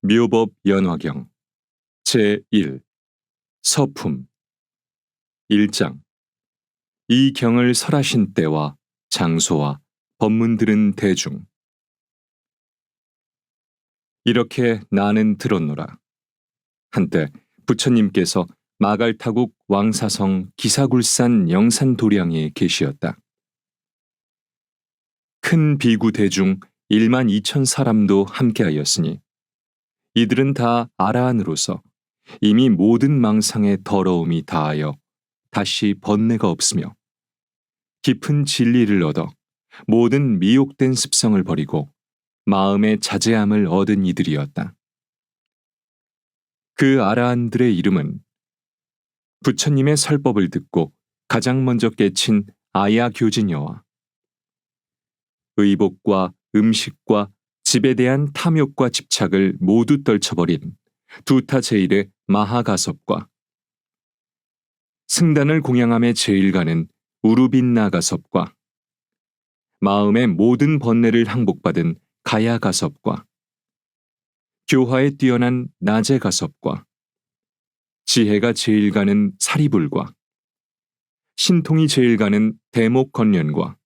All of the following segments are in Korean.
묘법 연화경 제1 서품 1장 이 경을 설하신 때와 장소와 법문들은 대중. 이렇게 나는 들었노라. 한때 부처님께서 마갈타국 왕사성 기사굴산 영산도량에 계시었다. 큰 비구 대중 1만 2천 사람도 함께하였으니 이들은 다 아라한으로서 이미 모든 망상의 더러움이 다하여 다시 번뇌가 없으며 깊은 진리를 얻어 모든 미혹된 습성을 버리고 마음의 자제함을 얻은 이들이었다. 그 아라한들의 이름은 부처님의 설법을 듣고 가장 먼저 깨친 아야 교진여와 의복과 음식과 집에 대한 탐욕과 집착을 모두 떨쳐버린 두타 제일의 마하가섭과 승단을 공양함에 제일 가는 우루빈나 가섭과 마음의 모든 번뇌를 항복받은 가야 가섭과 교화에 뛰어난 나제 가섭과 지혜가 제일 가는 사리불과 신통이 제일 가는 대목 건련과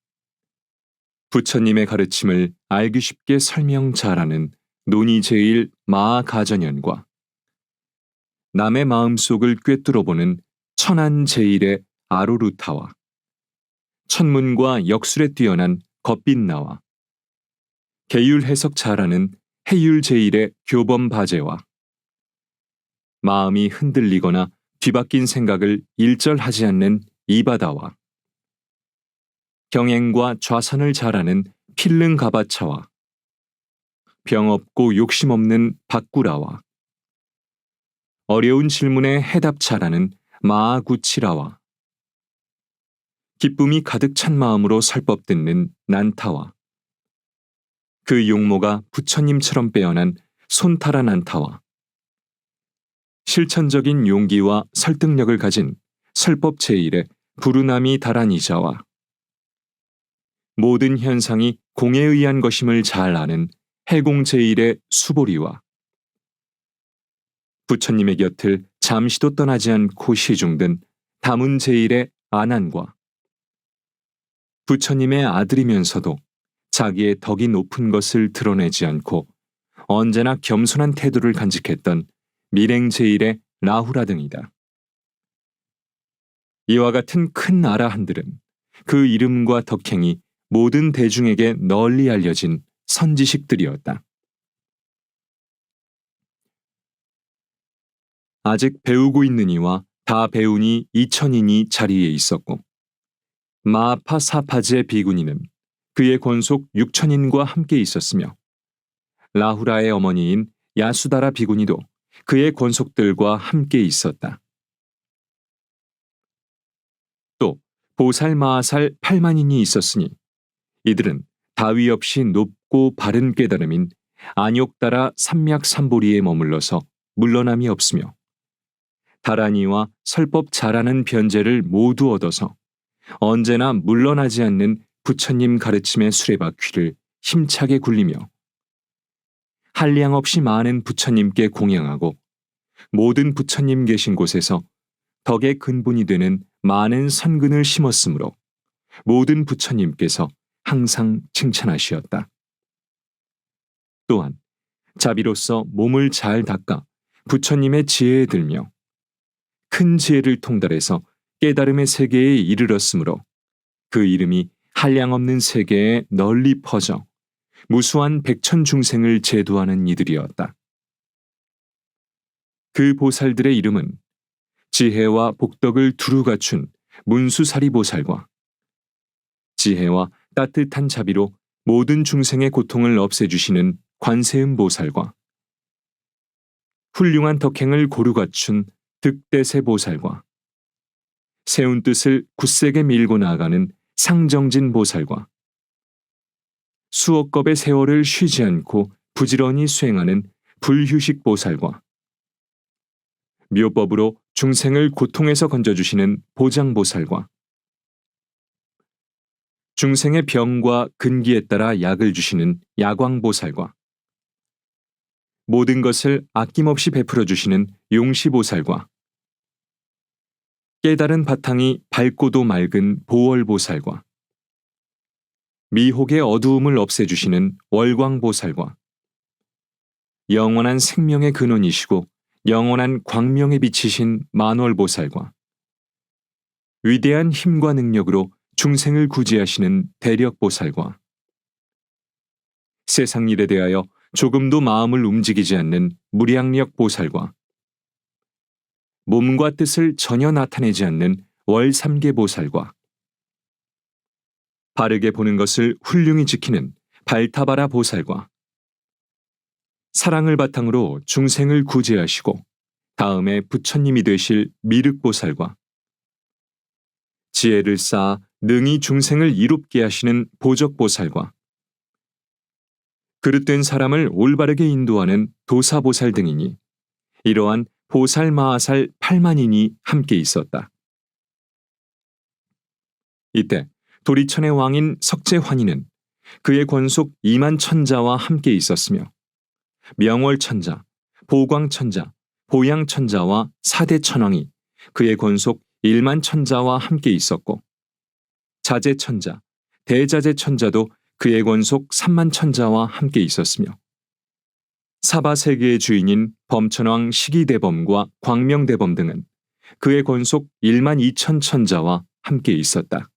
부처님의 가르침을 알기 쉽게 설명 잘하는 논이 제일 마하가전연과 남의 마음속을 꿰뚫어보는 천안 제일의 아로루타와 천문과 역술에 뛰어난 겁빛나와 계율 해석 잘하는 해율 제일의 교범바제와 마음이 흔들리거나 뒤바뀐 생각을 일절하지 않는 이바다와 경행과 좌선을 잘하는 필릉가바차와 병 없고 욕심 없는 박구라와 어려운 질문에 해답 잘하는 마아구치라와 기쁨이 가득 찬 마음으로 설법 듣는 난타와 그 용모가 부처님처럼 빼어난 손타라 난타와 실천적인 용기와 설득력을 가진 설법 제1의 부르나미 다라니자와 모든 현상이 공에 의한 것임을 잘 아는 해공 제1의 수보리와 부처님의 곁을 잠시도 떠나지 않고 시중든 다문 제1의 아난과 부처님의 아들이면서도 자기의 덕이 높은 것을 드러내지 않고 언제나 겸손한 태도를 간직했던 밀행 제1의 라후라 등이다. 이와 같은 큰 아라한들은 그 이름과 덕행이 모든 대중에게 널리 알려진 선지식들이었다. 아직 배우고 있는 이와 다 배우니 2천인이 자리에 있었고 마하파사파제 비구니는 그의 권속 6천인과 함께 있었으며 라후라의 어머니인 야수다라 비구니도 그의 권속들과 함께 있었다. 또 보살 마하살 8만인이 있었으니 이들은 다위 없이 높고 바른 깨달음인 안욕다라 삼맥삼보리에 머물러서 물러남이 없으며 다라니와 설법 잘하는 변제를 모두 얻어서 언제나 물러나지 않는 부처님 가르침의 수레바퀴를 힘차게 굴리며 한량 없이 많은 부처님께 공양하고 모든 부처님 계신 곳에서 덕의 근본이 되는 많은 선근을 심었으므로 모든 부처님께서 항상 칭찬하시었다. 또한 자비로서 몸을 잘 닦아 부처님의 지혜에 들며 큰 지혜를 통달해서 깨달음의 세계에 이르렀으므로 그 이름이 한량없는 세계에 널리 퍼져 무수한 백천 중생을 제도하는 이들이었다. 그 보살들의 이름은 지혜와 복덕을 두루 갖춘 문수사리 보살과 지혜와 따뜻한 자비로 모든 중생의 고통을 없애주시는 관세음 보살과 훌륭한 덕행을 고루 갖춘 득대세 보살과 세운 뜻을 굳세게 밀고 나아가는 상정진 보살과 수억 겁의 세월을 쉬지 않고 부지런히 수행하는 불휴식 보살과 묘법으로 중생을 고통에서 건져주시는 보장보살과 중생의 병과 근기에 따라 약을 주시는 야광보살과 모든 것을 아낌없이 베풀어 주시는 용시보살과 깨달은 바탕이 밝고도 맑은 보월보살과 미혹의 어두움을 없애주시는 월광보살과 영원한 생명의 근원이시고 영원한 광명에 비치신 만월보살과 위대한 힘과 능력으로 중생을 구제하시는 대력보살과 세상 일에 대하여 조금도 마음을 움직이지 않는 무량력보살과 몸과 뜻을 전혀 나타내지 않는 월삼계보살과 바르게 보는 것을 훌륭히 지키는 발타바라 보살과 사랑을 바탕으로 중생을 구제하시고 다음에 부처님이 되실 미륵보살과 지혜를 쌓아 능히 중생을 이롭게 하시는 보적보살과 그릇된 사람을 올바르게 인도하는 도사보살 등이니 이러한 보살마하살 8만인이 함께 있었다. 이때 도리천의 왕인 석재환희는 그의 권속 2만 천자와 함께 있었으며 명월천자, 보광천자, 보양천자와 사대천왕이 그의 권속 1만 천자와 함께 있었고 자재천자, 대자재천자도 그의 권속 3만 천자와 함께 있었으며 사바세계의 주인인 범천왕 시기대범과 광명대범 등은 그의 권속 1만 2천 천자와 함께 있었다.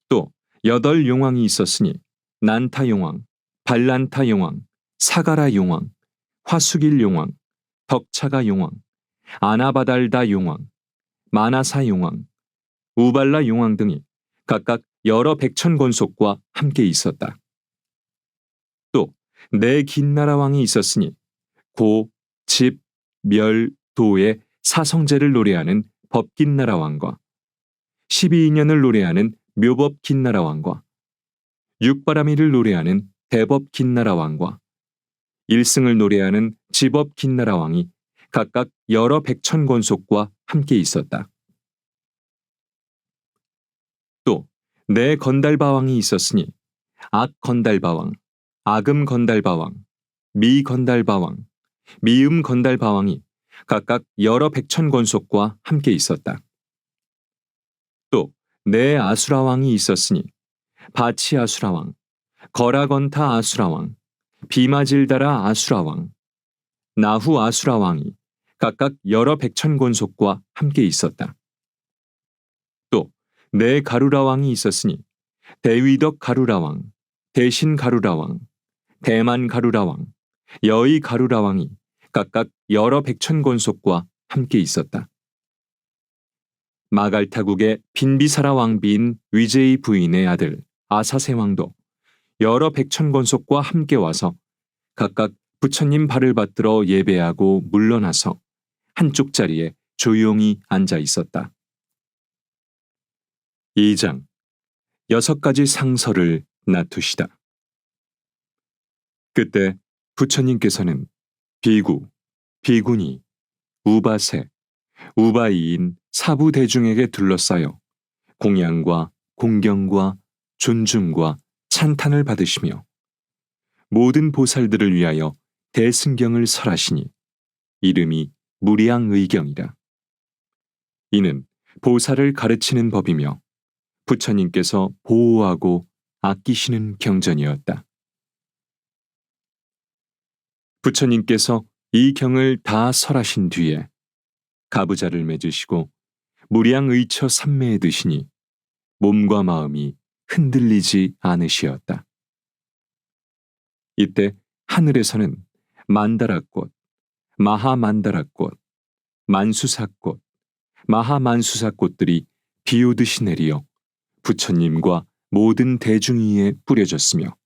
또 8용왕이 있었으니 난타용왕, 발란타용왕, 사가라용왕, 화수길용왕, 덕차가용왕, 아나바달다용왕, 마나사용왕, 우발라용왕 등이 각각 여러 백천 권속과 함께 있었다. 또 네 긴나라 왕이 있었으니 고, 집, 멸, 도의 사성제를 노래하는 법긴나라 왕과 12인연을 노래하는 묘법긴나라 왕과 육바라미를 노래하는 대법긴나라 왕과 일승을 노래하는 지법긴나라 왕이 각각 여러 백천 권속과 함께 있었다. 또 네 건달바왕이 있었으니 악건달바왕, 아금건달바왕, 미건달바왕, 미음건달바왕이 각각 여러 백천 권속과 함께 있었다. 또 네 아수라왕이 있었으니 바치아수라왕, 거라건타 아수라왕, 비마질다라 아수라왕, 나후 아수라왕이 각각 여러 백천 권속과 함께 있었다. 또 네 가루라왕이 있었으니 대위덕 가루라왕, 대신 가루라왕, 대만 가루라왕, 여의 가루라왕이 각각 여러 백천 권속과 함께 있었다. 마갈타국의 빈비사라 왕비인 위제이 부인의 아들 아사세 왕도 여러 백천 권속과 함께 와서 각각 부처님 발을 받들어 예배하고 물러나서 한쪽 자리에 조용히 앉아 있었다. 2장 6가지 상서를 나투시다. 그때 부처님께서는 비구, 비구니, 우바세, 우바이인 사부 대중에게 둘러싸여 공양과 공경과 존중과 찬탄을 받으시며 모든 보살들을 위하여 대승경을 설하시니 이름이 무량의경이라. 이는 보살을 가르치는 법이며 부처님께서 보호하고 아끼시는 경전이었다. 부처님께서 이 경을 다 설하신 뒤에 가부좌를 맺으시고 무량의처 삼매에 드시니 몸과 마음이 흔들리지 않으시었다. 이때 하늘에서는 만다라꽃, 마하만다라꽃, 만수사꽃, 마하만수사꽃들이 비오듯이 내리어 부처님과 모든 대중 위에 뿌려졌으며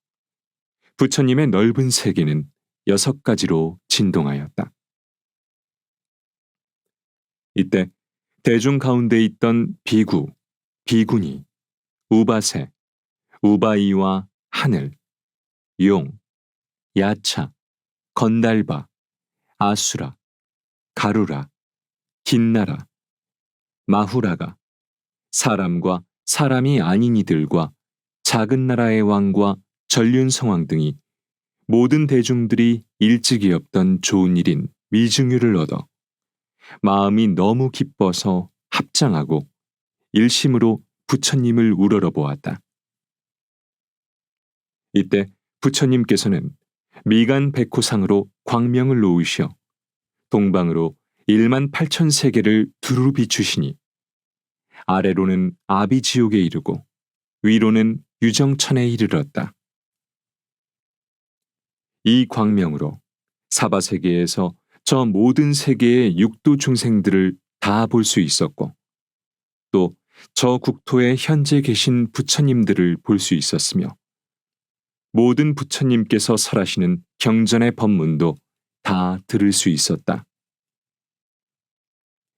부처님의 넓은 세계는 6가지로 진동하였다. 이때 대중 가운데 있던 비구, 비구니, 우바세, 우바이와 하늘, 용, 야차, 건달바, 아수라, 가루라, 긴나라, 마후라가 사람과 사람이 아닌 이들과 작은 나라의 왕과 전륜성왕 등이 모든 대중들이 일찍이 없던 좋은 일인 위증유를 얻어 마음이 너무 기뻐서 합장하고 일심으로 부처님을 우러러 보았다. 이때 부처님께서는 미간 백호상으로 광명을 놓으시어 동방으로 1만 8천 세계를 두루 비추시니 아래로는 아비지옥에 이르고 위로는 유정천에 이르렀다. 이 광명으로 사바세계에서 저 모든 세계의 육도 중생들을 다 볼 수 있었고 또 저 국토에 현재 계신 부처님들을 볼 수 있었으며 모든 부처님께서 설하시는 경전의 법문도 다 들을 수 있었다.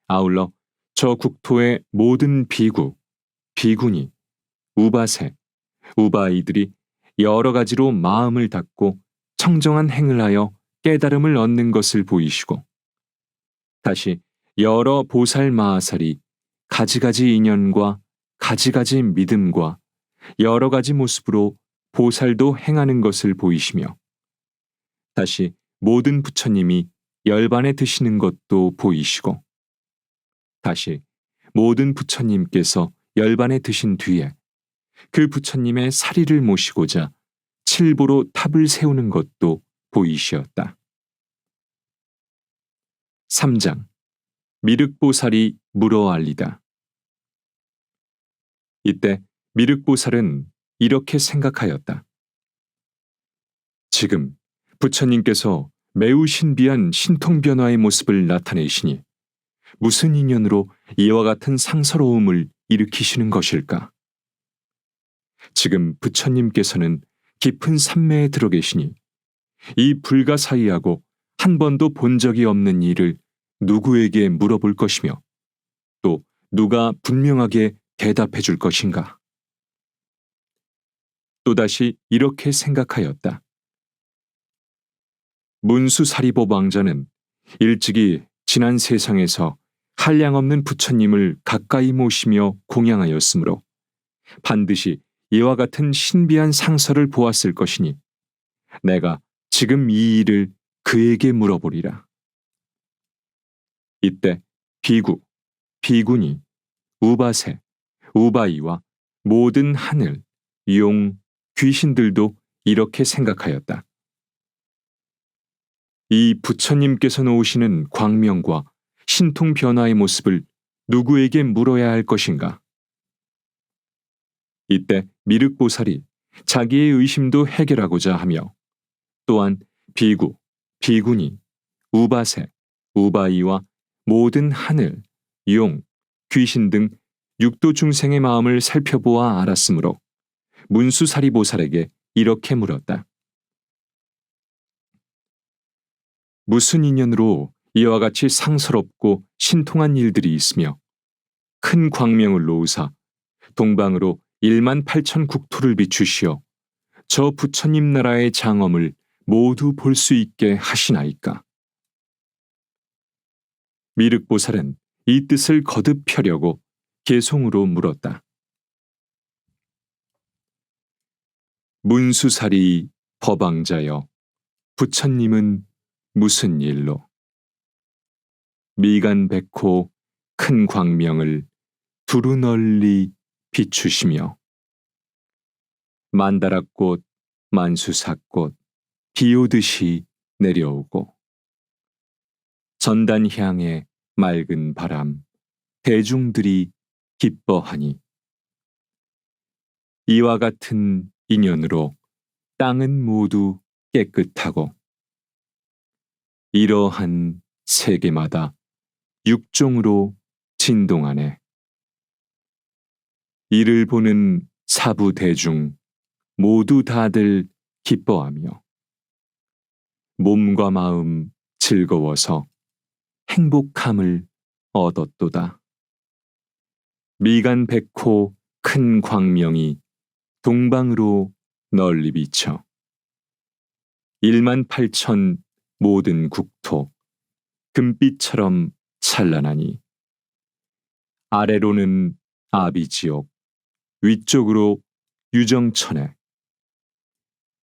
아울러 저 국토의 모든 비구, 비구니, 우바세, 우바이들이 여러 가지로 마음을 닫고 청정한 행을 하여 깨달음을 얻는 것을 보이시고 다시 여러 보살 마하살이 가지가지 인연과 가지가지 믿음과 여러 가지 모습으로 보살도 행하는 것을 보이시며 다시 모든 부처님이 열반에 드시는 것도 보이시고 다시 모든 부처님께서 열반에 드신 뒤에 그 부처님의 사리를 모시고자 칠보로 탑을 세우는 것도 보이시었다. 3장 미륵보살이 물어 알리다. 이때 미륵보살은 이렇게 생각하였다. 지금 부처님께서 매우 신비한 신통변화의 모습을 나타내시니 무슨 인연으로 이와 같은 상서로움을 일으키시는 것일까? 지금 부처님께서는 깊은 산매에 들어 계시니 이 불가사의하고 한 번도 본 적이 없는 일을 누구에게 물어볼 것이며 또 누가 분명하게 대답해 줄 것인가? 또다시 이렇게 생각하였다. 문수사리보 왕자는 일찍이 지난 세상에서 한량없는 부처님을 가까이 모시며 공양하였으므로 반드시 이와 같은 신비한 상서를 보았을 것이니 내가 지금 이 일을 그에게 물어보리라. 이때 비구, 비구니, 우바세, 우바이와 모든 하늘, 용, 귀신들도 이렇게 생각하였다. 이 부처님께서 놓으시는 광명과 신통 변화의 모습을 누구에게 물어야 할 것인가? 이때 미륵보살이 자기의 의심도 해결하고자 하며 또한 비구, 비구니, 우바세, 우바이와 모든 하늘, 용, 귀신 등 육도 중생의 마음을 살펴보아 알았으므로 문수사리보살에게 이렇게 물었다. 무슨 인연으로 이와 같이 상스럽고 신통한 일들이 있으며 큰 광명을 놓으사 동방으로 1만 8천 국토를 비추시어 저 부처님 나라의 장엄을 모두 볼 수 있게 하시나이까? 미륵보살은 이 뜻을 거듭 펴려고 개송으로 물었다. 문수사리 법왕자여, 부처님은 무슨 일로? 미간백호 큰 광명을 두루 널리 비추시며 만다라꽃, 만수사꽃 비오듯이 내려오고 전단향의 맑은 바람 대중들이 기뻐하니 이와 같은 인연으로 땅은 모두 깨끗하고 이러한 세계마다 육종으로 진동하네. 이를 보는 사부 대중 모두 다들 기뻐하며 몸과 마음 즐거워서 행복함을 얻었도다. 미간 백호 큰 광명이 동방으로 널리 비쳐 1만 8천 모든 국토 금빛처럼 찬란하니 아래로는 아비지옥 위쪽으로 유정천에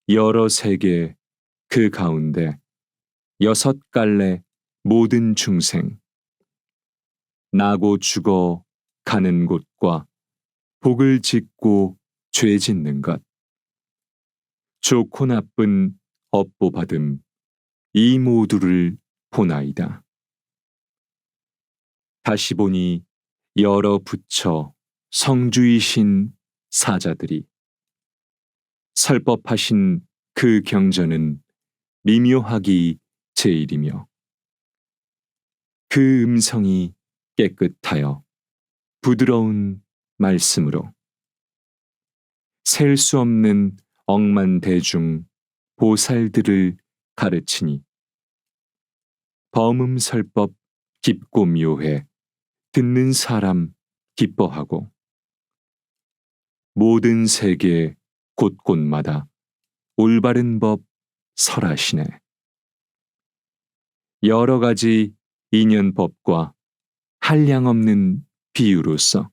여러 세계 그 가운데 6갈래 모든 중생, 나고 죽어 가는 곳과 복을 짓고 죄 짓는 것, 좋고 나쁜 업보 받음, 이 모두를 보나이다. 다시 보니 여러 부처 성주이신 사자들이 설법하신 그 경전은 미묘하기 제일이며 그 음성이 깨끗하여 부드러운 말씀으로 셀 수 없는 억만대중 보살들을 가르치니 범음설법 깊고 묘해 듣는 사람 기뻐하고 모든 세계 곳곳마다 올바른 법 설하시네. 여러 가지 인연법과 한량없는 비유로서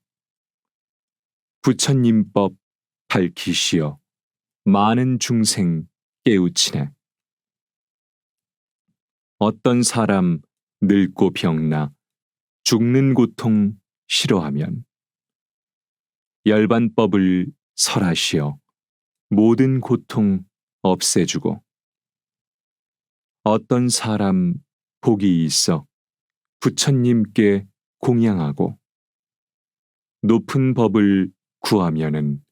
부처님법 밝히시어 많은 중생 깨우치네. 어떤 사람 늙고 병나 죽는 고통 싫어하면 열반법을 설하시어 모든 고통 없애주고 어떤 사람 복이 있어 부처님께 공양하고 높은 법을 구하면은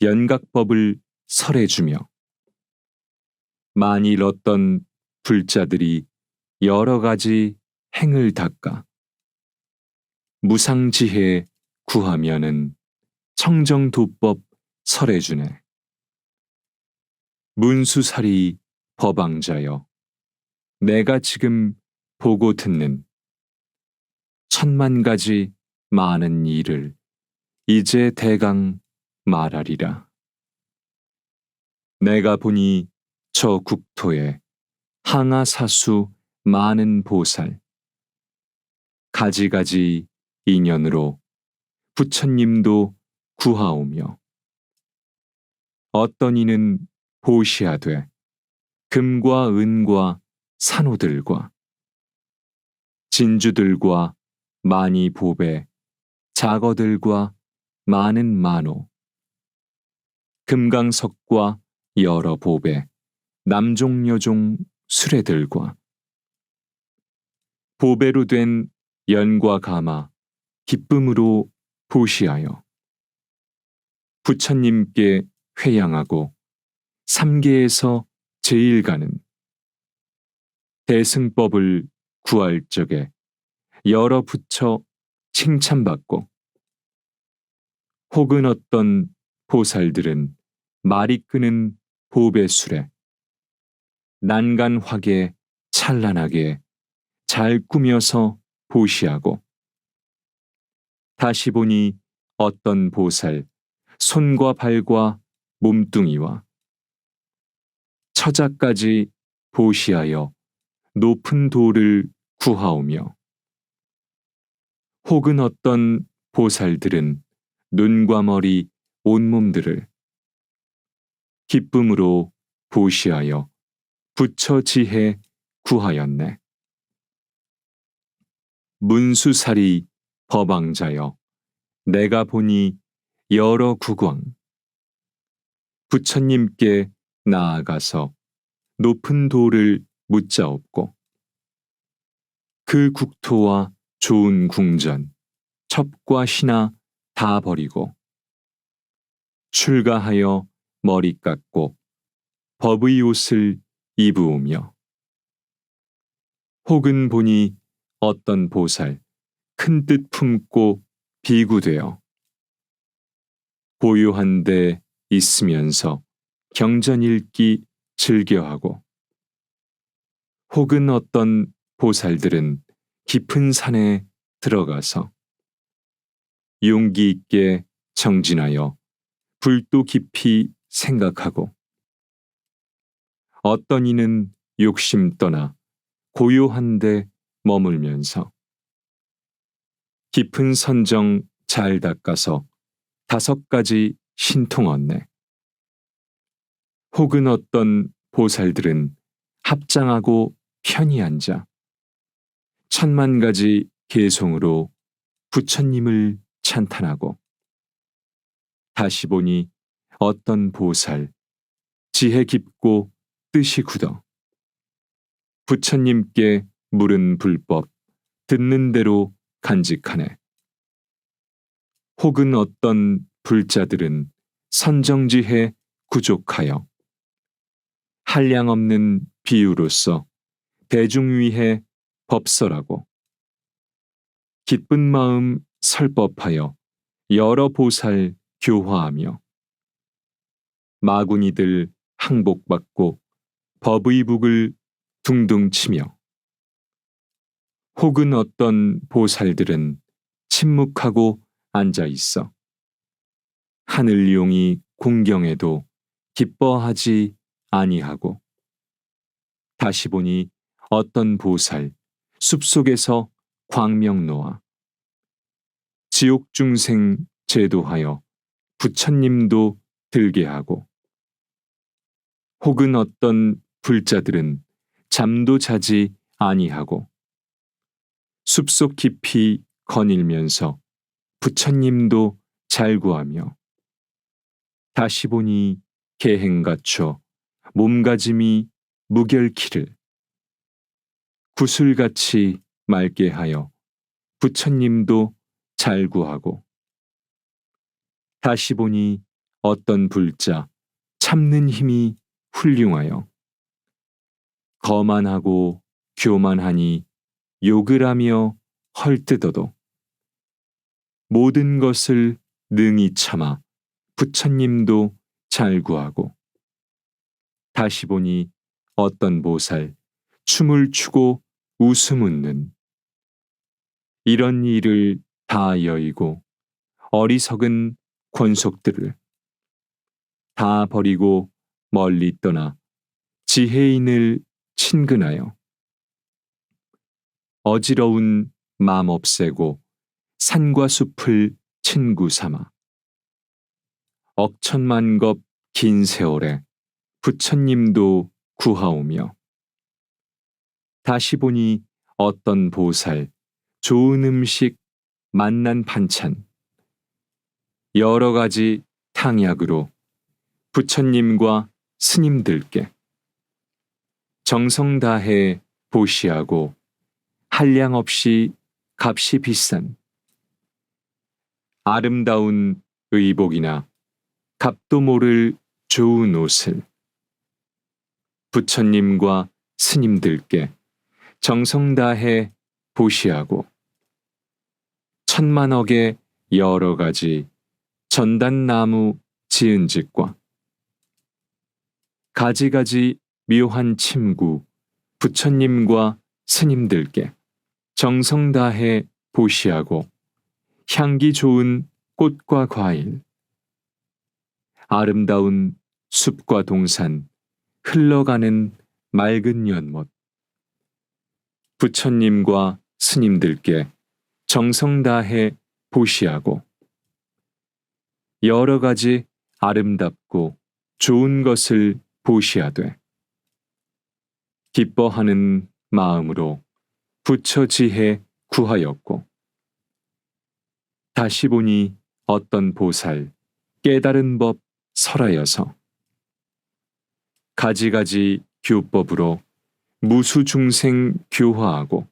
연각법을 설해주며 만일 어떤 불자들이 여러 가지 행을 닦아 무상지혜 구하면은 청정도법 설해주네. 문수살이 법왕자여, 내가 지금 보고 듣는 10,000가지 많은 일을 이제 대강 말하리라. 내가 보니 저 국토에 항아사수 많은 보살, 가지가지 인연으로 부처님도 구하오며 어떤 이는 보시하되 금과 은과 산호들과 진주들과 많이 보배, 자거들과 많은 만호, 금강석과 여러 보배, 남종여종 수레들과 보배로 된 연과 가마, 기쁨으로 보시하여 부처님께 회양하고 삼계에서 제일 가는 대승법을 구할 적에 여러 부처 칭찬받고 혹은 어떤 보살들은 말이 끄는 보배술에 난간화게 찬란하게 잘 꾸며서 보시하고 다시 보니 어떤 보살 손과 발과 몸뚱이와 처자까지 보시하여 높은 도를 구하오며 혹은 어떤 보살들은 눈과 머리 온몸들을 기쁨으로 보시하여 부처 지혜 구하였네. 문수살이 법왕자여, 내가 보니 여러 국왕 부처님께 나아가서 높은 도를 묻자옵고 그 국토와 좋은 궁전, 첩과 신하 다 버리고 출가하여 머리 깎고 법의 옷을 입으오며 혹은 보니 어떤 보살 큰 뜻 품고 비구되어 고요한 데 있으면서 경전 읽기 즐겨하고 혹은 어떤 보살들은 깊은 산에 들어가서 용기 있게 정진하여 불도 깊이 생각하고 어떤 이는 욕심 떠나 고요한 데 머물면서 깊은 선정 잘 닦아서 5가지 신통 얻네. 혹은 어떤 보살들은 합장하고 편히 앉아 천만 가지 개송으로 부처님을 찬탄하고 다시 보니 어떤 보살 지혜 깊고 뜻이 굳어 부처님께 물은 불법 듣는 대로 간직하네. 혹은 어떤 불자들은 선정지해 구족하여 한량없는 비유로서 대중 위해 법설하고 기쁜 마음 설법하여 여러 보살 교화하며 마구니들 항복받고 법의북을 둥둥 치며 혹은 어떤 보살들은 침묵하고 앉아 있어 하늘용이 공경해도 기뻐하지 아니하고 다시 보니 어떤 보살 숲속에서 광명 놓아 지옥 중생 제도하여 부처님도 들게 하고 혹은 어떤 불자들은 잠도 자지 아니하고 숲속 깊이 거닐면서 부처님도 잘 구하며 다시 보니 계행 갖춰 몸가짐이 무결키를 구슬같이 맑게 하여 부처님도 잘 구하고 다시 보니 어떤 불자 참는 힘이 훌륭하여 거만하고 교만하니 욕을 하며 헐뜯어도 모든 것을 능히 참아 부처님도 잘 구하고 다시 보니 어떤 보살 춤을 추고 웃음 웃는 이런 일을 다 여의고 어리석은 권속들을 다 버리고 멀리 떠나 지혜인을 친근하여 어지러운 맘 없애고 산과 숲을 친구 삼아 억천만겁 긴 세월에 부처님도 구하오며 다시 보니 어떤 보살 좋은 음식 맛난 반찬 여러 가지 탕약으로 부처님과 스님들께 정성 다해 보시하고 한량 없이 값이 비싼 아름다운 의복이나 값도 모를 좋은 옷을 부처님과 스님들께 정성 다해 보시하고 천만억의 여러 가지 전단나무 지은집과 가지가지 묘한 침구 부처님과 스님들께 정성 다해 보시하고 향기 좋은 꽃과 과일 아름다운 숲과 동산 흘러가는 맑은 연못 부처님과 스님들께 정성 다해 보시하고 여러 가지 아름답고 좋은 것을 보시하되 기뻐하는 마음으로 부처 지혜 구하였고 다시 보니 어떤 보살 깨달은 법 설하여서 가지가지 교법으로 무수 중생 교화하고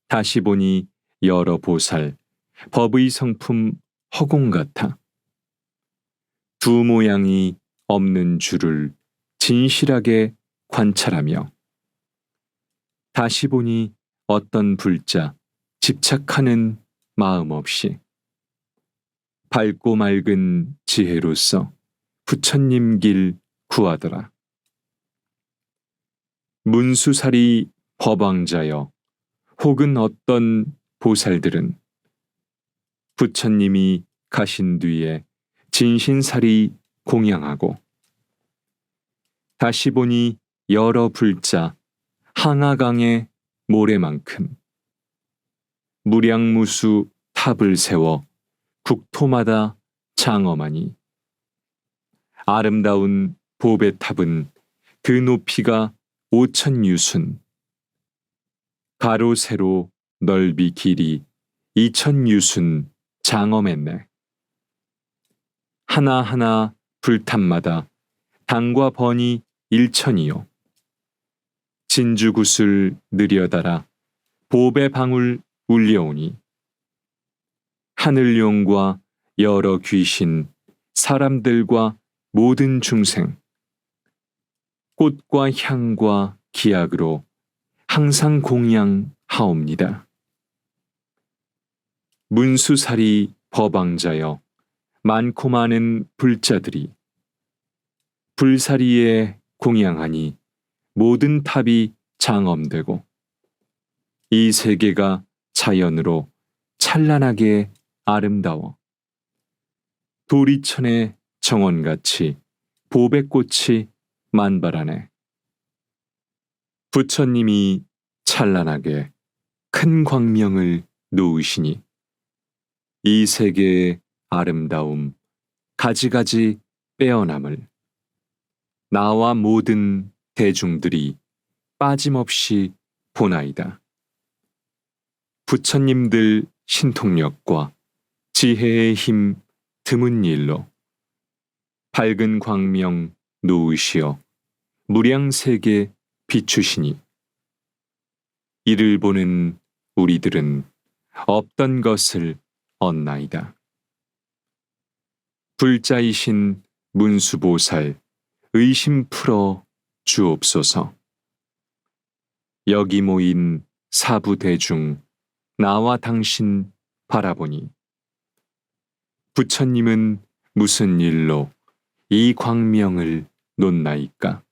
다시 보니 여러 보살 법의 성품 허공 같아 두 모양이 없는 줄을 진실하게 관찰하며 다시 보니 어떤 불자 집착하는 마음 없이 밝고 맑은 지혜로서 부처님 길 구하더라. 문수살이 법왕자여 혹은 어떤 보살들은 부처님이 가신 뒤에 진신살이 공양하고 다시 보니 여러 불자 항아강의 모래만큼 무량무수 탑을 세워 국토마다 장엄하니 아름다운 보배탑은 그 높이가 5천 유순, 가로 세로 넓이 길이 2천 유순 장엄했네. 하나하나 불탑마다 당과 번이 1천이요. 진주구슬 느려달아 보배 방울 울려오니 하늘용과 여러 귀신, 사람들과 모든 중생, 꽃과 향과 기약으로 항상 공양하옵니다. 문수살이 법왕자여 많고 많은 불자들이 불사리에 공양하니 모든 탑이 장엄되고 이 세계가 자연으로 찬란하게 아름다워 도리천의 정원같이 보배꽃이 만발하네. 부처님이 찬란하게 큰 광명을 놓으시니 이 세계의 아름다움 가지가지 빼어남을 나와 모든 대중들이 빠짐없이 보나이다. 부처님들 신통력과 지혜의 힘 드문 일로 밝은 광명 놓으시어 무량세계 비추시니 이를 보는 우리들은 없던 것을 얻나이다. 불자이신 문수보살 의심 풀어 주옵소서. 여기 모인 사부대중 나와 당신 바라보니 부처님은 무슨 일로 이 광명을 놓나이까?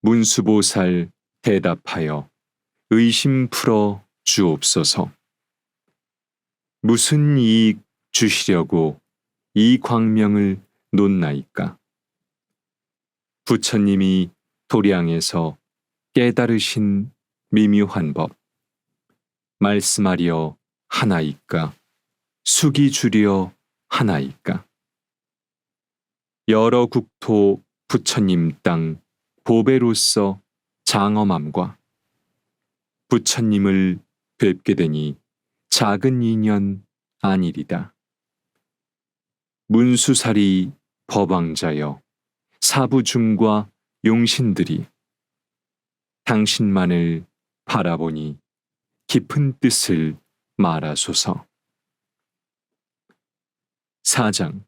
문수보살 대답하여 의심 풀어 주옵소서. 무슨 이익 주시려고 이 광명을 놓나이까? 부처님이 도량에서 깨달으신 미묘한 법 말씀하려 하나이까? 숙이 주려 하나이까? 여러 국토 부처님 땅 보배로서 장엄함과 부처님을 뵙게 되니 작은 인연 아니리다. 문수살이 법왕자여 사부중과 용신들이 당신만을 바라보니 깊은 뜻을 말하소서. 4장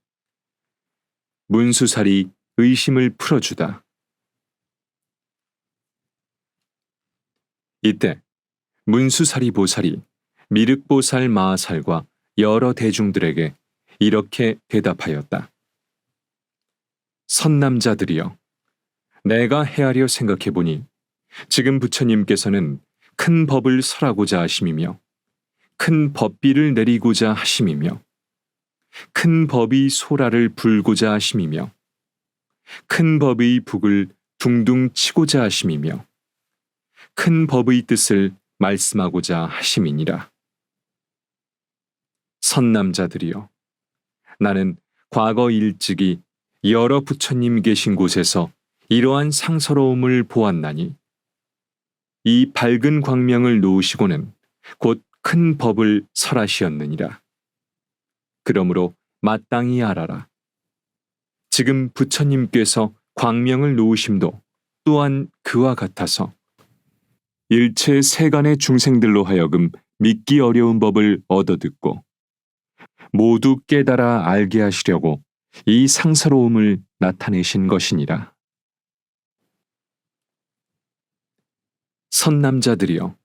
문수살이 의심을 풀어주다. 이때 문수살이 보살이 미륵보살 마하살과 여러 대중들에게 이렇게 대답하였다. 선남자들이여, 내가 헤아려 생각해보니 지금 부처님께서는 큰 법을 설하고자 하심이며 큰 법비를 내리고자 하심이며 큰 법이 소라를 불고자 하심이며 큰 법의 북을 둥둥 치고자 하심이며 큰 법의 뜻을 말씀하고자 하심이니라. 선남자들이여, 나는 과거 일찍이 여러 부처님 계신 곳에서 이러한 상서로움을 보았나니 이 밝은 광명을 놓으시고는 곧 큰 법을 설하시었느니라. 그러므로 마땅히 알아라. 지금 부처님께서 광명을 놓으심도 또한 그와 같아서 일체 세간의 중생들로 하여금 믿기 어려운 법을 얻어듣고 모두 깨달아 알게 하시려고 이 상서로움을 나타내신 것이니라. 선남자들이여,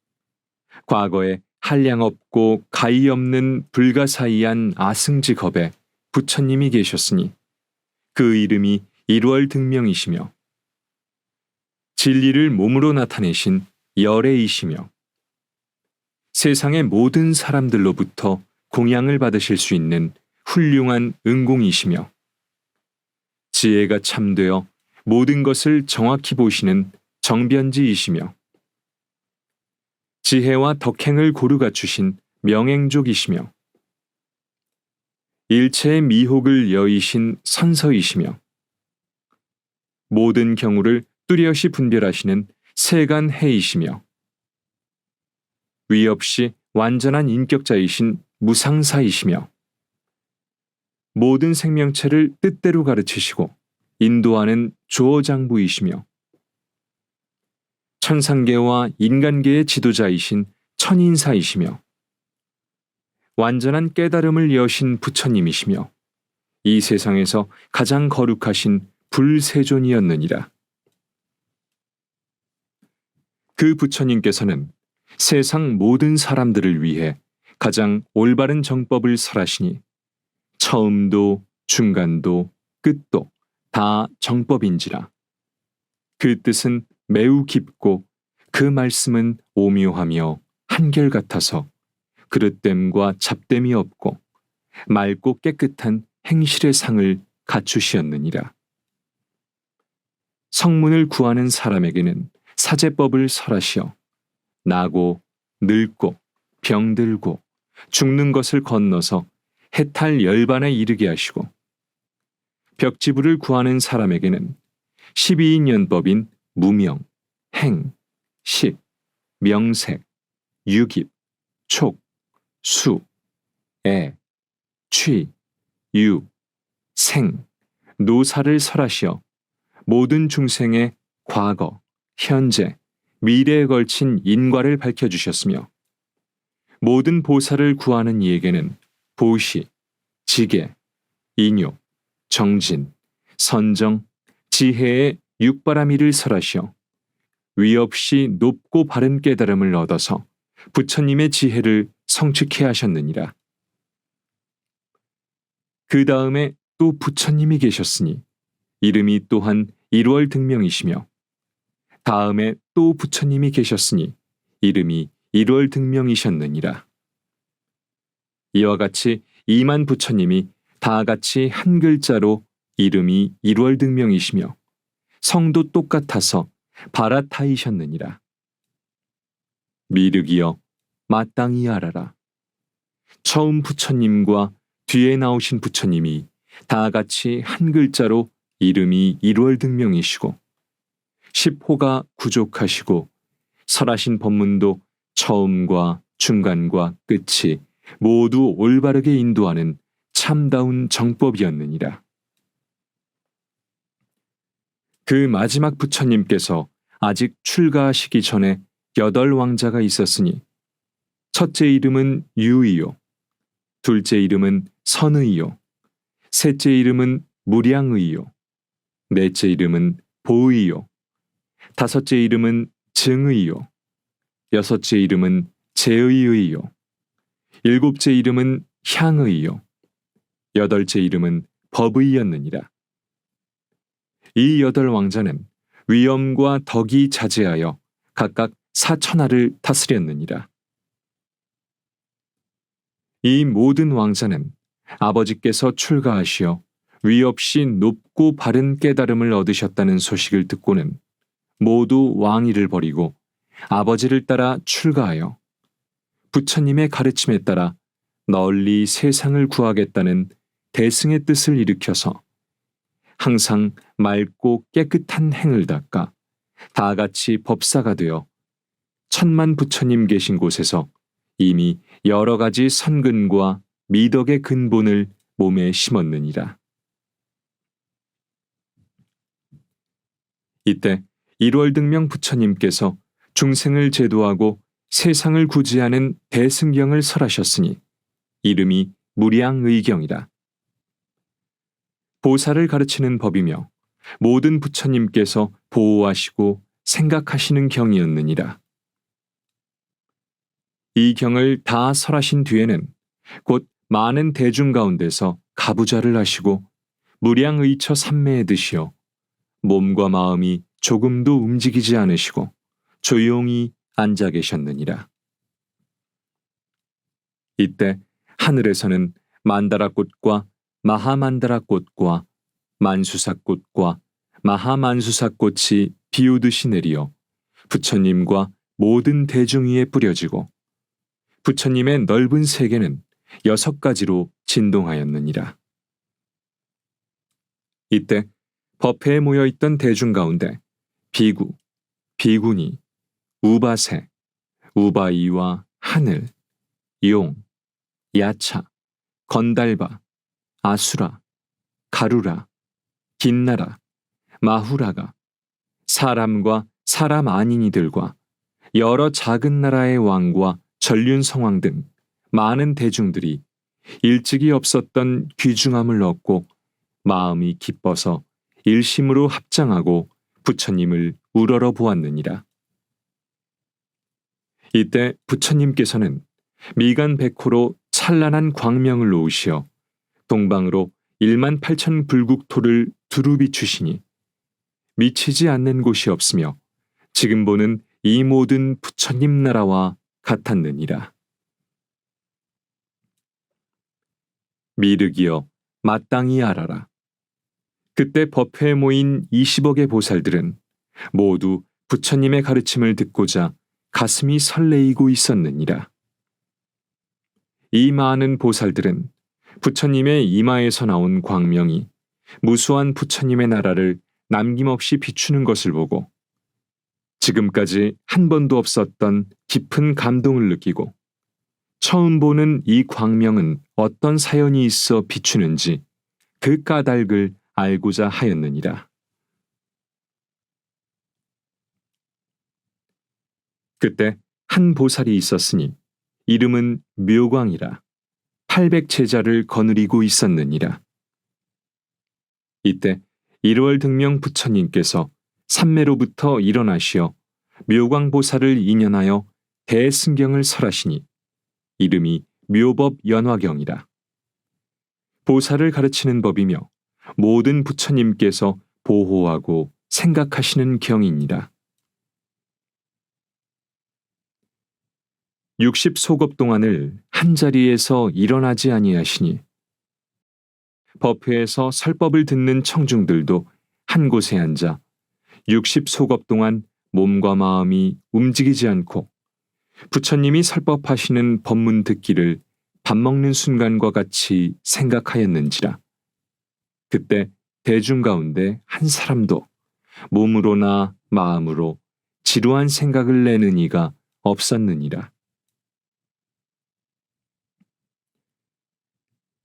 과거에 한량없고 가히 없는 불가사의한 아승지겁에 부처님이 계셨으니 그 이름이 일월등명이시며 진리를 몸으로 나타내신 열애이시며 세상의 모든 사람들로부터 공양을 받으실 수 있는 훌륭한 은공이시며 지혜가 참되어 모든 것을 정확히 보시는 정변지이시며 지혜와 덕행을 고루 갖추신 명행족이시며 일체의 미혹을 여의신 선서이시며 모든 경우를 뚜렷이 분별하시는 세간해이시며 위 없이 완전한 인격자이신 무상사이시며 모든 생명체를 뜻대로 가르치시고 인도하는 조어장부이시며 천상계와 인간계의 지도자이신 천인사이시며 완전한 깨달음을 여신 부처님이시며 이 세상에서 가장 거룩하신 불세존이었느니라. 그 부처님께서는 세상 모든 사람들을 위해 가장 올바른 정법을 설하시니 처음도 중간도 끝도 다 정법인지라. 그 뜻은 매우 깊고 그 말씀은 오묘하며 한결같아서 그릇됨과 잡됨이 없고 맑고 깨끗한 행실의 상을 갖추시었느니라. 성문을 구하는 사람에게는 사제법을 설하시어 나고 늙고 병들고 죽는 것을 건너서 해탈 열반에 이르게 하시고 벽지부를 구하는 사람에게는 12인연법인 무명, 행, 식, 명색, 유깁, 촉, 수, 애, 취, 유, 생, 노사를 설하시어 모든 중생의 과거, 현재, 미래에 걸친 인과를 밝혀주셨으며 모든 보살을 구하는 이에게는 보시, 지계, 인욕, 정진, 선정, 지혜의 육바라미를 설하시어 위 없이 높고 바른 깨달음을 얻어서 부처님의 지혜를 성취케 하셨느니라. 그 다음에 또 부처님이 계셨으니 이름이 또한 일월등명이시며 다음에 또 부처님이 계셨으니 이름이 일월등명이셨느니라. 이와 같이 2만 부처님이 다 같이 한 글자로 이름이 일월등명이시며 성도 똑같아서 바라타이셨느니라. 미륵이여 마땅히 알아라. 처음 부처님과 뒤에 나오신 부처님이 다 같이 한 글자로 이름이 일월등명이시고 10호가 구족하시고 설하신 법문도 처음과 중간과 끝이 모두 올바르게 인도하는 참다운 정법이었느니라. 그 마지막 부처님께서 아직 출가하시기 전에 8왕자가 있었으니 첫째 이름은 유이요, 둘째 이름은 선의요, 셋째 이름은 무량의요, 넷째 이름은 보의요, 다섯째 이름은 증의요, 여섯째 이름은 제의의요, 일곱째 이름은 향의요, 여덟째 이름은 법의였느니라. 이 8왕자는 위엄과 덕이 자제하여 각각 4천하를 다스렸느니라. 이 모든 왕자는 아버지께서 출가하시어 위 없이 높고 바른 깨달음을 얻으셨다는 소식을 듣고는 모두 왕위를 버리고 아버지를 따라 출가하여 부처님의 가르침에 따라 널리 세상을 구하겠다는 대승의 뜻을 일으켜서 항상 맑고 깨끗한 행을 닦아 다 같이 법사가 되어 천만 부처님 계신 곳에서 이미 여러 가지 선근과 미덕의 근본을 몸에 심었느니라. 이때 일월등명 부처님께서 중생을 제도하고 세상을 구제하는 대승경을 설하셨으니 이름이 무량의경이라. 보살을 가르치는 법이며 모든 부처님께서 보호하시고 생각하시는 경이었느니라. 이 경을 다 설하신 뒤에는 곧 많은 대중 가운데서 가부좌를 하시고 무량의처 삼매에 드시어 몸과 마음이 조금도 움직이지 않으시고 조용히 앉아 계셨느니라. 이때 하늘에서는 만다라꽃과 마하만다라꽃과 만수사꽃과 마하만수사꽃이 비오듯이 내리어 부처님과 모든 대중 위에 뿌려지고 부처님의 넓은 세계는 6가지로 진동하였느니라. 이때 법회에 모여있던 대중 가운데 비구, 비구니, 우바세, 우바이와 하늘, 용, 야차, 건달바, 아수라, 가루라, 긴나라, 마후라가 사람과 사람 아닌 이들과 여러 작은 나라의 왕과 전륜 성왕 등 많은 대중들이 일찍이 없었던 귀중함을 얻고 마음이 기뻐서 일심으로 합장하고 부처님을 우러러 보았느니라. 이때 부처님께서는 미간 백호로 찬란한 광명을 놓으시어 동방으로 18,000 불국토를 두루 비추시니 미치지 않는 곳이 없으며 지금 보는 이 모든 부처님 나라와 같았느니라. 미륵이여 마땅히 알아라. 그때 법회에 모인 20억의 보살들은 모두 부처님의 가르침을 듣고자 가슴이 설레이고 있었느니라. 이 많은 보살들은 부처님의 이마에서 나온 광명이 무수한 부처님의 나라를 남김없이 비추는 것을 보고 지금까지 한 번도 없었던 깊은 감동을 느끼고 처음 보는 이 광명은 어떤 사연이 있어 비추는지 그 까닭을 알고자 하였느니라. 그때 한 보살이 있었으니 이름은 묘광이라 800제자를 거느리고 있었느니라. 이때 1월 등명 부처님께서 삼매로부터 일어나시어 묘광보살을 인연하여 대승경을 설하시니 이름이 묘법 연화경이라. 보살을 가르치는 법이며 모든 부처님께서 보호하고 생각하시는 경이니라. 60소급 동안을 한자리에서 일어나지 아니하시니 법회에서 설법을 듣는 청중들도 한 곳에 앉아 60소급 동안 몸과 마음이 움직이지 않고 부처님이 설법하시는 법문 듣기를 밥 먹는 순간과 같이 생각하였는지라. 그때 대중 가운데 한 사람도 몸으로나 마음으로 지루한 생각을 내는 이가 없었느니라.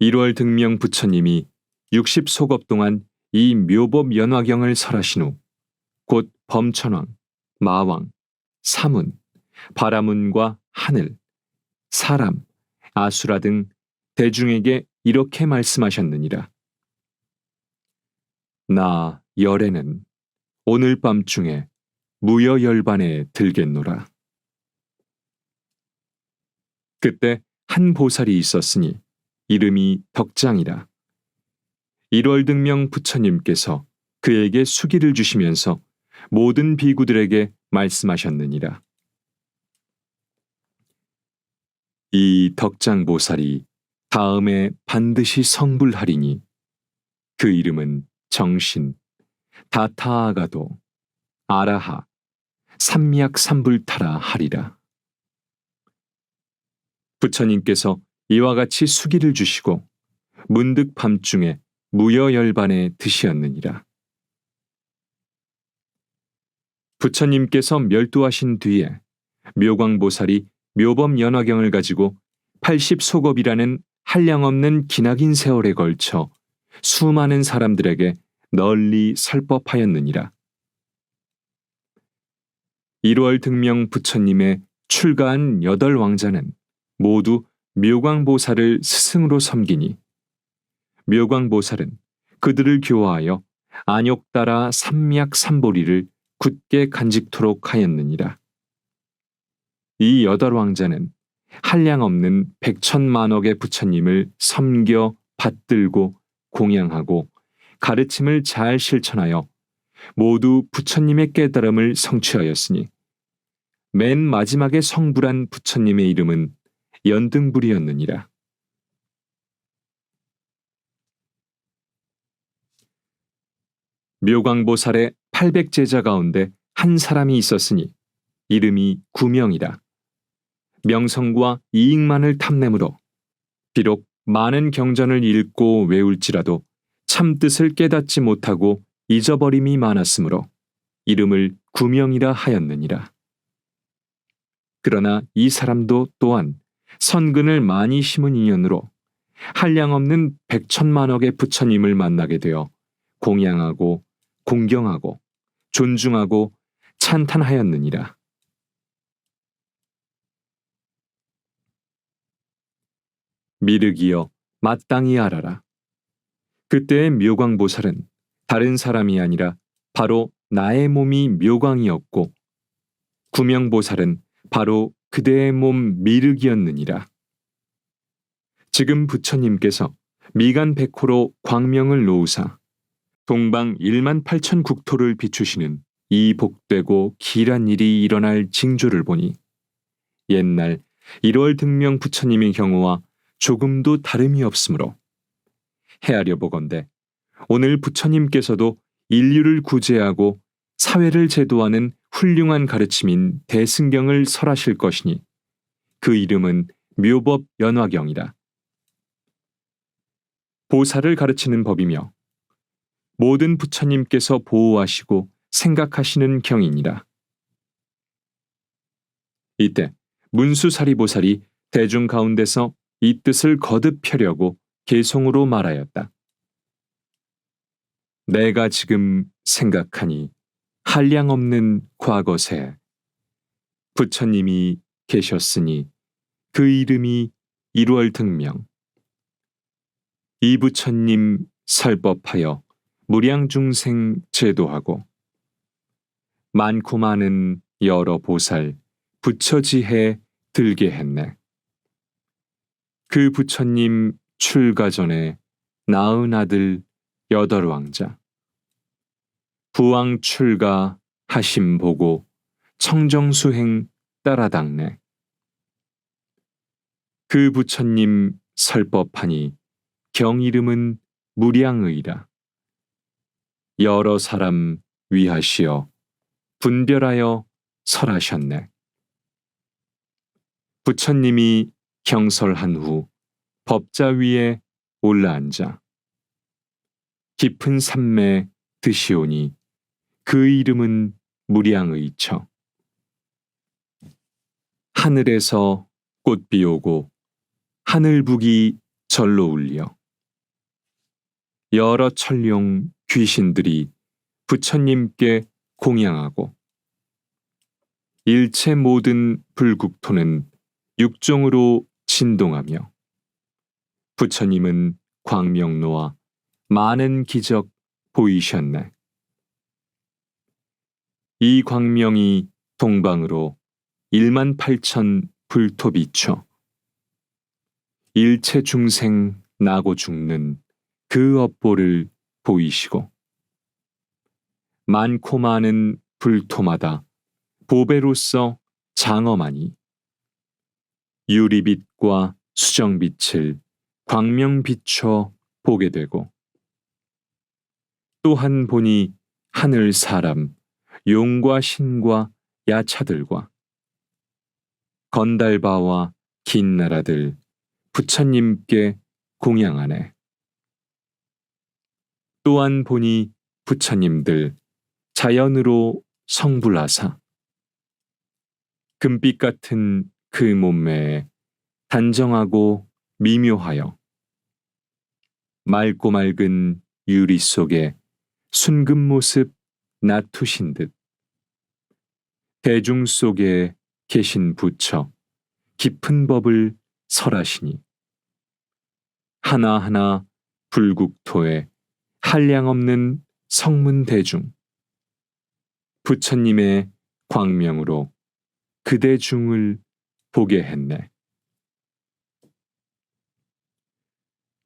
1월 등명 부처님이 60소급 동안 이 묘법 연화경을 설하신 후 곧 범천왕, 마왕, 사문, 바라문과 하늘, 사람, 아수라 등 대중에게 이렇게 말씀하셨느니라. 나 열애는 오늘 밤중에 무여열반에 들겠노라. 그때 한 보살이 있었으니 이름이 덕장이라. 1월 등명 부처님께서 그에게 수기를 주시면서 모든 비구들에게 말씀하셨느니라. 이 덕장보살이 다음에 반드시 성불하리니 그 이름은 정신, 다타아가도, 아라하, 삼미약삼불타라 하리라. 부처님께서 이와 같이 수기를 주시고 문득 밤중에 무여열반에 드시었느니라. 부처님께서 멸도하신 뒤에 묘광보살이 묘법 연화경을 가지고 80소겁이라는 한량없는 기나긴 세월에 걸쳐 수많은 사람들에게 널리 설법하였느니라. 1월 등명 부처님의 출가한 8왕자는 모두 묘광보살을 스승으로 섬기니 묘광보살은 그들을 교화하여 안욕따라 삼미약삼보리를 굳게 간직토록 하였느니라. 이 8왕자는 한량없는 100천만억의 부처님을 섬겨 받들고 공양하고 가르침을 잘 실천하여 모두 부처님의 깨달음을 성취하였으니 맨 마지막에 성불한 부처님의 이름은 연등불이었느니라. 묘광보살의 800제자 가운데 한 사람이 있었으니 이름이 구명이라. 명성과 이익만을 탐내므로 비록 많은 경전을 읽고 외울지라도 참뜻을 깨닫지 못하고 잊어버림이 많았으므로 이름을 구명이라 하였느니라. 그러나 이 사람도 또한 선근을 많이 심은 인연으로 한량없는 백천만억의 부처님을 만나게 되어 공양하고 공경하고 존중하고 찬탄하였느니라. 미륵이여 마땅히 알아라. 그때의 묘광보살은 다른 사람이 아니라 바로 나의 몸이 묘광이었고 구명보살은 바로 그대의 몸 미륵이었느니라. 지금 부처님께서 미간 백호로 광명을 놓으사 동방 1만 8천 국토를 비추시는 이 복되고 길한 일이 일어날 징조를 보니 옛날 1월 등명 부처님의 경우와 조금도 다름이 없으므로 헤아려 보건대 오늘 부처님께서도 인류를 구제하고 사회를 제도하는 훌륭한 가르침인 대승경을 설하실 것이니 그 이름은 묘법 연화경이라. 보살을 가르치는 법이며 모든 부처님께서 보호하시고 생각하시는 경이니라. 이때 문수사리보살이 대중 가운데서 이 뜻을 거듭 펴려고 개송으로 말하였다. 내가 지금 생각하니 한량없는 과거새 부처님이 계셨으니 그 이름이 1월 등명. 이 부처님 설법하여 무량중생 제도하고 많고 많은 여러 보살 부처지해 들게 했네. 그 부처님 출가 전에 낳은 아들 8왕자 부왕 출가 하심 보고 청정수행 따라닥네. 그 부처님 설법하니 경 이름은 무량의라. 여러 사람 위하시어 분별하여 설하셨네. 부처님이 경설한 후 법자 위에 올라앉아 깊은 산매 드시오니 그 이름은 무량의처. 하늘에서 꽃비 오고 하늘북이 절로 울려 여러 천룡 귀신들이 부처님께 공양하고 일체 모든 불국토는 육종으로 진동하며 부처님은 광명로와 많은 기적 보이셨네. 이 광명이 동방으로 1만 8천 불토 비춰 일체 중생 나고 죽는 그 업보를 보이시고 많고 많은 불토마다 보배로서 장엄하니 유리빛과 수정빛을 광명 비춰 보게 되고 또한 보니 하늘 사람 용과 신과 야차들과 건달바와 긴 나라들 부처님께 공양하네. 또한 보니 부처님들 자연으로 성불하사 금빛 같은 그 몸매에 단정하고 미묘하여 맑고 맑은 유리 속에 순금 모습 나투신 듯 대중 속에 계신 부처 깊은 법을 설하시니 하나하나 불국토에 한량없는 성문대중 부처님의 광명으로 그 대중을 보게 했네.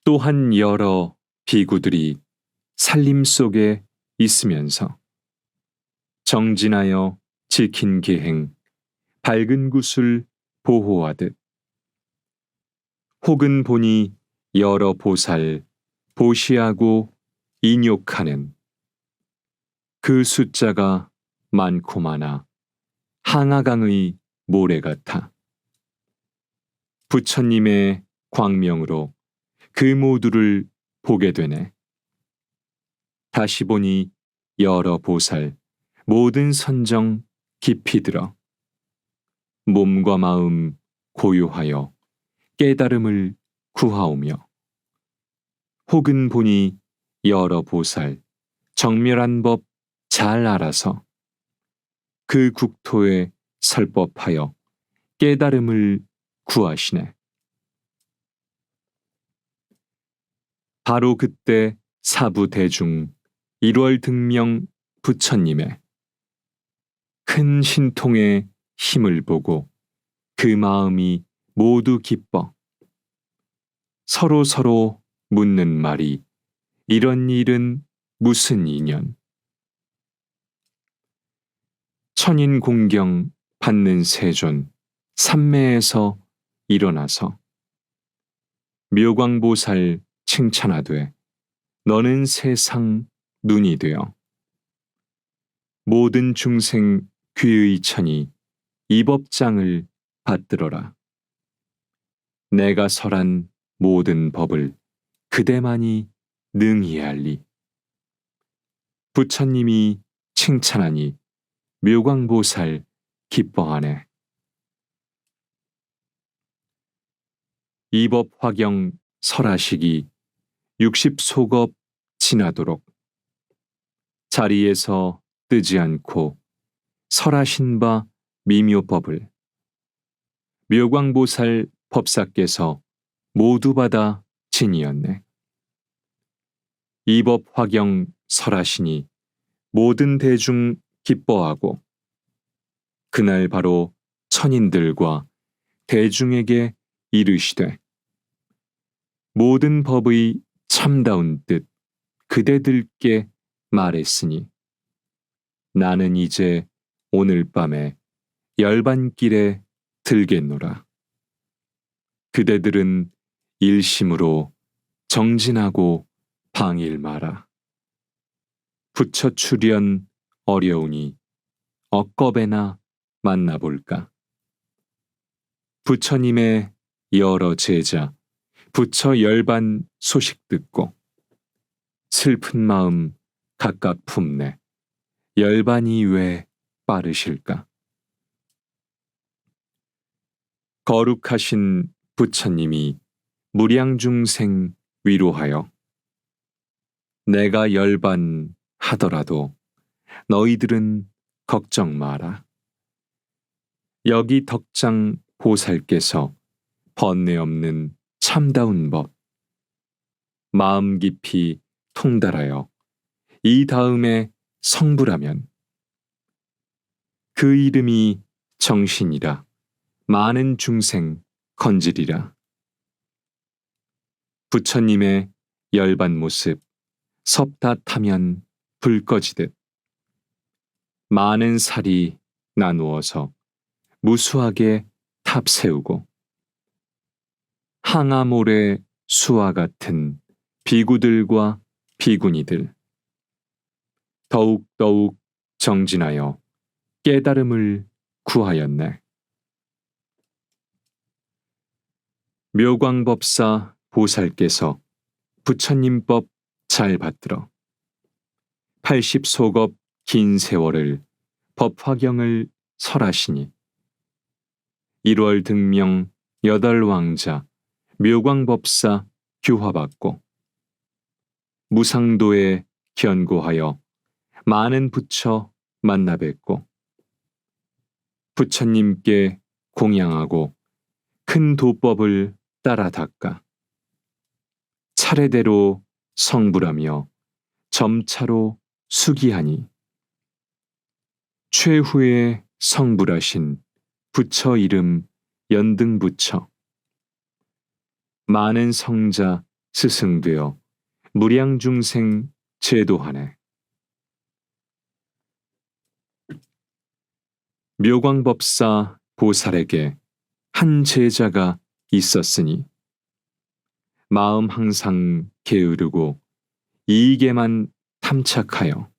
또한 여러 비구들이 산림 속에 있으면서 정진하여 지킨 계행 밝은 구슬 보호하듯 혹은 보니 여러 보살 보시하고 인욕하는 그 숫자가 많고 많아 항아강의 모래 같아 부처님의 광명으로 그 모두를 보게 되네. 다시 보니 여러 보살 모든 선정 깊이 들어 몸과 마음 고요하여 깨달음을 구하오며 혹은 보니 여러 보살 정멸한 법 잘 알아서 그 국토에 설법하여 깨달음을 구하시네. 바로 그때 사부대중 1월 등명 부처님의 큰 신통의 힘을 보고 그 마음이 모두 기뻐 서로 묻는 말이 이런 일은 무슨 인연? 천인 공경 받는 세존 삼매에서 일어나서 묘광보살 칭찬하되 너는 세상 눈이 되어 모든 중생 귀의 천이 이 법장을 받들어라. 내가 설한 모든 법을 그대만이 능히 알리. 부처님이 칭찬하니 묘광보살 기뻐하네. 이법 화경 설하시기 60소겁 지나도록 자리에서 뜨지 않고 설하신 바 미묘법을 묘광보살 법사께서 모두 받아 지니었네. 이법 화경 설하시니 모든 대중 기뻐하고 그날 바로 천인들과 대중에게 이르시되 모든 법의 참다운 뜻 그대들께 말했으니 나는 이제 오늘 밤에 열반길에 들겠노라. 그대들은 일심으로 정진하고 방일 마라. 부처 출현 어려우니 억겁에나 만나볼까. 부처님의 여러 제자 부처 열반 소식 듣고 슬픈 마음 각각 품네. 열반이 왜 빠르실까. 거룩하신 부처님이 무량중생 위로하여 내가 열반 하더라도 너희들은 걱정 마라. 여기 덕장 보살께서 번뇌 없는 참다운 법 마음 깊이 통달하여 이 다음에 성불하면 그 이름이 정신이라 많은 중생 건지리라. 부처님의 열반 모습 섭다타면 불 꺼지듯 많은 살이 나누어서 무수하게 탑세우고 항아모래 수와 같은 비구들과 비구니들 더욱 정진하여 깨달음을 구하였네. 묘광법사 보살께서 부처님법 잘 받들어 80소겁 긴 세월을 법화경을 설하시니 1월 등명 8왕자 묘광법사 규화받고 무상도에 견고하여 많은 부처 만나 뵙고 부처님께 공양하고 큰 도법을 따라 닦아 차례대로 성불하며 점차로 수기하니 최후에 성불하신 부처 이름 연등부처 많은 성자 스승되어 무량중생 제도하네. 묘광법사 보살에게 한 제자가 있었으니 마음 항상 게으르고 이익에만 탐착하여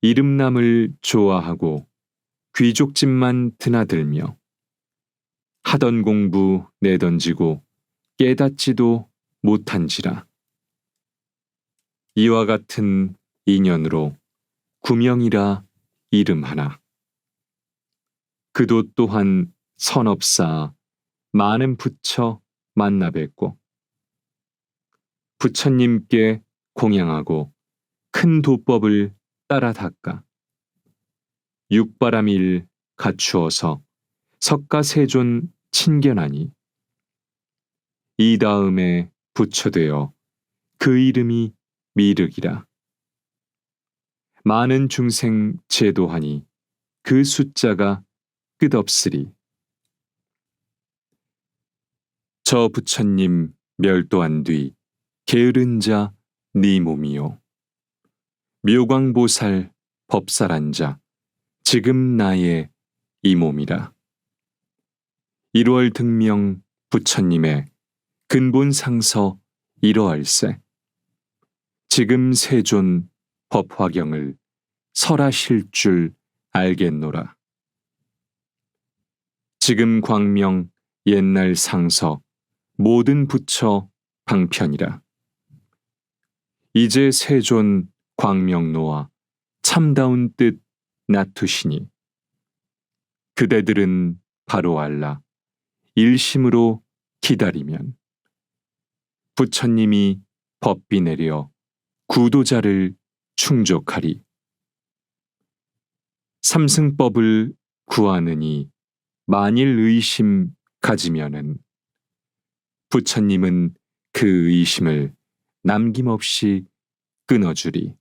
이름남을 좋아하고 귀족집만 드나들며 하던 공부 내던지고 깨닫지도 못한지라. 이와 같은 인연으로 구명이라 이름하나. 그도 또한 선업사 많은 부처 만나 뵙고 부처님께 공양하고 큰 도법을 따라 닦아 육바람일 갖추어서 석가세존 친견하니 이 다음에 부처되어 그 이름이 미륵이라. 많은 중생 제도하니 그 숫자가 끝없으리. 저 부처님 멸도한 뒤 게으른 자 네 몸이요 묘광보살 법살한 자 지금 나의 이 몸이라. 1월 등명 부처님의 근본 상서 이러할세. 지금 세존 법화경을 설하실 줄 알겠노라. 지금 광명 옛날 상서 모든 부처 방편이라. 이제 세존 광명노와 참다운 뜻 나투시니 그대들은 바로 알라 일심으로 기다리면 부처님이 법비 내려 구도자를 충족하리. 삼승법을 구하느니 만일 의심 가지면은 부처님은 그 의심을 남김없이 끊어주리.